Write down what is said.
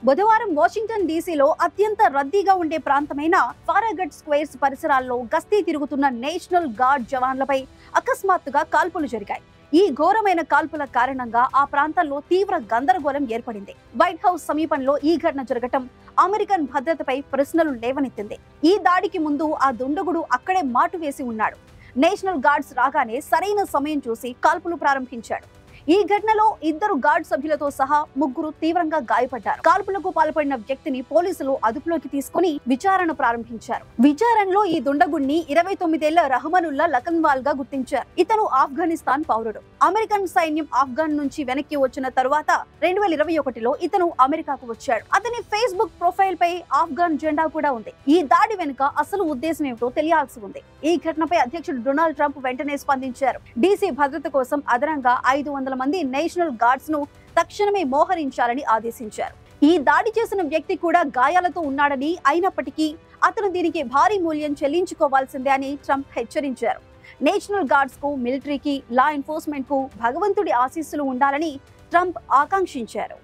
బుధవారం వాషింగ్టన్ డీసీలో అత్యంత రద్దీగా ఉండే ప్రాంతమైన ఫారాగట్ స్క్వేర్స్ పరిసరాల్లో గస్తీ తిరుగుతున్న నేషనల్ గార్డ్ జవాన్లపై అకస్మాత్తుగా కాల్పులు జరిగాయి. ఈ ఘోరమైన కాల్పుల కారణంగా ఆ ప్రాంతంలో తీవ్ర గందరగోళం ఏర్పడింది. వైట్ హౌస్ సమీపంలో ఈ ఘటన జరగటం అమెరికన్ భద్రతపై ప్రశ్నలు లేవనెత్తింది. ఈ దాడికి ముందు ఆ దుండగుడు అక్కడే మాటు వేసి ఉన్నాడు. నేషనల్ గార్డ్స్ రాగానే సరైన సమయం చూసి కాల్పులు ప్రారంభించాడు. ఈ ఘటనలో 2 గార్డ్ సభ్యులతో సహా 3 తీవ్రంగా గాయపడ్డారు. కాల్పులకు పాల్పడిన వ్యక్తిని పోలీసులు అదుపులోకి తీసుకుని విచారణ ప్రారంభించారు. విచారణలో ఈ దుండగుణ్ణి 29 ఏళ్ల రహమానుల్లా లఖన్వాల్ గా గుర్తించారు. ఇతను ఆఫ్ఘనిస్తాన్ పౌరుడు. అమెరికన్ సైన్యం ఆఫ్ఘన్ నుంచి వెనక్కి వచ్చిన తరువాత 2021లో ఇతను అమెరికాకు వచ్చాడు. అతని ఫేస్బుక్ ప్రొఫైల్ పై ఆఫ్ఘన్ జెండా కూడా ఉంది. ఈ దాడి వెనుక అసలు ఉద్దేశం ఏమిటో తెలియాల్సి ఉంది. ఈ ఘటనపై అధ్యక్షుడు డొనాల్డ్ ట్రంప్ వెంటనే స్పందించారు. డీసీ భద్రత కోసం అదనంగా 500 మంది నేషనల్ గార్డ్స్ ను తక్షణమే మోహరించాలని ఆదేశించారు. ఈ దాడి చేసిన వ్యక్తి కూడా గాయాలతో ఉన్నాడని, అయినప్పటికీ అతను దీనికి భారీ మూల్యం చెల్లించుకోవాల్సిందే అని ట్రంప్ హెచ్చరించారు. నేషనల్ గార్డ్స్ కు, మిలిటరీకి, లా ఎన్ఫోర్స్మెంట్ కు భగవంతుడి ఆశీస్సులు ఉండాలని ట్రంప్ ఆకాంక్షించారు.